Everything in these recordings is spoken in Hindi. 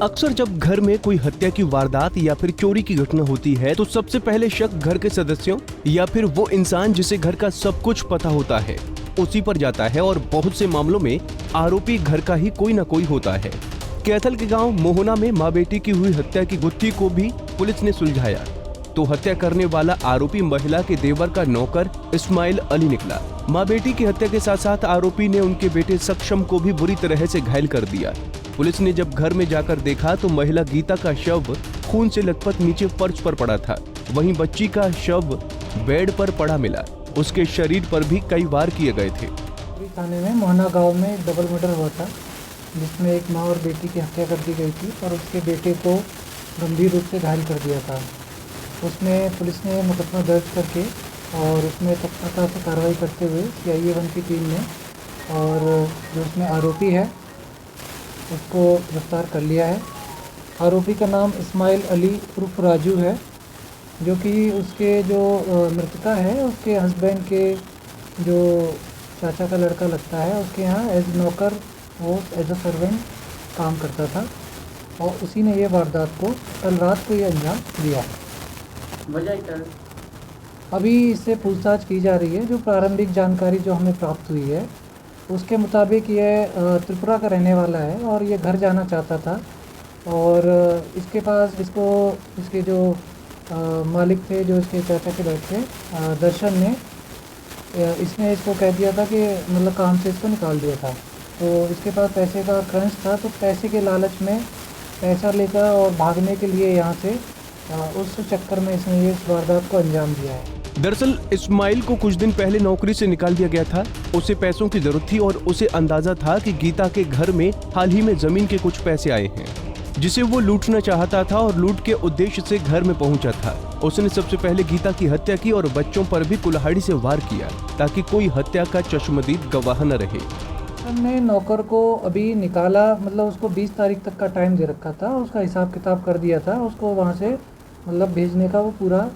अक्सर जब घर में कोई हत्या की वारदात या फिर चोरी की घटना होती है तो सबसे पहले शक घर के सदस्यों या फिर वो इंसान जिसे घर का सब कुछ पता होता है उसी पर जाता है और बहुत से मामलों में आरोपी घर का ही कोई न कोई होता है। कैथल के गांव मोहना में मां बेटी की हुई हत्या की गुत्थी को भी पुलिस ने सुलझाया तो हत्या करने वाला आरोपी महिला के देवर का नौकर इस्माइल अली निकला। मां बेटी की हत्या के साथ साथ आरोपी ने उनके बेटे सक्षम को भी बुरी तरह से घायल कर दिया। पुलिस ने जब घर में जाकर देखा तो महिला गीता का शव खून से लथपथ नीचे फर्श पर पड़ा था। वहीं बच्ची का शव बेड पर पड़ा मिला। उसके शरीर पर भी कई वार किए गए थे। थाने में मोहना गांव में एक डबल मर्डर हुआ था जिसमें एक मां और बेटी की हत्या कर दी गई थी और उसके बेटे को गंभीर रूप से घायल कर दिया था। उसमें पुलिस ने मुकदमा दर्ज करके और उसमें तत्परता से कार्रवाई करते हुए CIA 1 की टीम ने और जो उसमें आरोपी है उसको गिरफ्तार कर लिया है। आरोपी का नाम इस्माइल अली उर्फ राजू है जो कि उसके जो मृतका है उसके हस्बैंड के जो चाचा का लड़का लगता है उसके यहाँ एज नौकर वो एज अ सर्वेंट काम करता था और उसी ने ये वारदात को कल रात को ये अंजाम दिया है। अभी इससे पूछताछ की जा रही है। जो प्रारंभिक जानकारी जो हमें प्राप्त हुई है उसके मुताबिक ये त्रिपुरा का रहने वाला है और ये घर जाना चाहता था और इसके पास इसके जो मालिक थे जो इसके चाचा के लड़के दर्शन ने इसने इसको कह दिया था कि मतलब काम से इसको निकाल दिया था। तो इसके पास पैसे का क्रंच था तो पैसे के लालच में पैसा लेकर और भागने के लिए यहाँ से उस चक्कर में इसने ये इस वारदात को अंजाम दिया है। दरअसल इस्माइल को कुछ दिन पहले नौकरी से निकाल दिया गया था। उसे पैसों की जरूरत थी और उसे अंदाजा था कि गीता के घर में हाल ही में जमीन के कुछ पैसे आए हैं जिसे वो लूटना चाहता था और लूट के उद्देश्य से घर में पहुंचा था। उसने सबसे पहले गीता की हत्या की और बच्चों पर भी कुल्हाड़ी से वार किया ताकि कोई हत्या का चश्मदीद गवाह न रहे। हमने नौकर को अभी निकाला, मतलब उसको 20 तारीख तक का टाइम दे रखा था, उसका हिसाब किताब कर दिया था, उसको वहाँ से मतलब भेजने का वो पूरा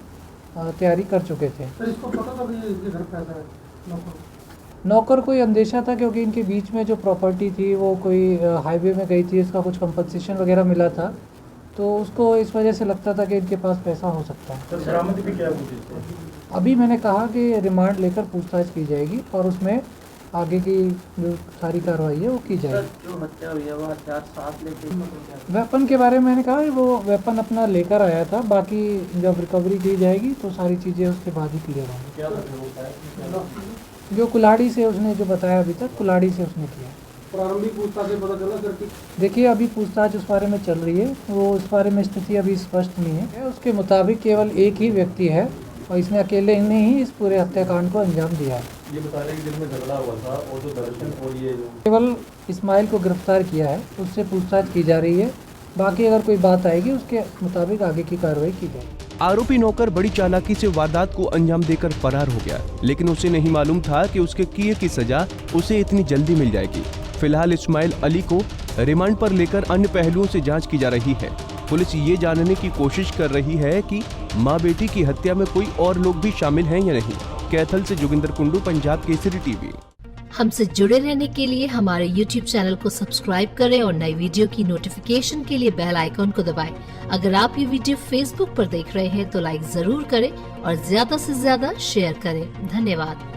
तैयारी कर चुके थे। तो इसको पता था कि इसके घर पैसा है? नौकर को ये अंदेशा था क्योंकि इनके बीच में जो प्रॉपर्टी थी वो कोई हाईवे में गई थी, इसका कुछ कंपनसेशन वगैरह मिला था तो उसको इस वजह से लगता था कि इनके पास पैसा हो सकता है। तो बरामद भी क्या हुई? अभी मैंने कहा कि रिमांड लेकर पूछताछ की जाएगी और उसमें आगे की जो सारी कार्रवाई है वो की जाएगी। जो हत्या हुई है वो हथियार साथ लेके वेपन के बारे में मैंने कहा वो वेपन अपना लेकर आया था, बाकी जब रिकवरी की जाएगी तो सारी चीज़ें उसके बाद ही क्लियर होंगी। क्या होता है? जो कुल्हाड़ी से उसने जो बताया अभी तक कुल्हाड़ी से उसने किया। प्रारंभिक पूछताछ से पता चला सर कि देखिए अभी पूछताछ उस बारे में चल रही है, वो उस बारे में स्थिति अभी स्पष्ट नहीं है। उसके मुताबिक केवल एक ही व्यक्ति है और इसने अकेले ने ही इस पूरे हत्याकांड को अंजाम दिया है। ये बता रहे कि जिनमें झगड़ा हुआ था और जो दर्शन और ये केवल इस्माइल को गिरफ्तार किया है, उससे पूछताछ की जा रही है, बाकी अगर कोई बात आएगी उसके मुताबिक आगे की कार्रवाई की जाएगी। आरोपी नौकर बड़ी चालाकी से वारदात को अंजाम देकर फरार हो गया, लेकिन उसे नहीं मालूम था कि उसके किए की सजा उसे इतनी जल्दी मिल जाएगी। फिलहाल इस्माइल अली को रिमांड पर लेकर अन्य पहलुओं से जांच की जा रही है। पुलिस ये जानने की कोशिश कर रही है कि मां बेटी की हत्या में कोई और लोग भी शामिल हैं या नहीं। कैथल से जोगिंदर कुंडू, पंजाब केसरी टीवी। हमसे जुड़े रहने के लिए हमारे YouTube चैनल को सब्सक्राइब करें और नई वीडियो की नोटिफिकेशन के लिए बेल आइकॉन को दबाएं। अगर आप ये वीडियो Facebook पर देख रहे हैं तो लाइक जरूर करें और ज्यादा से ज्यादा शेयर करें। धन्यवाद।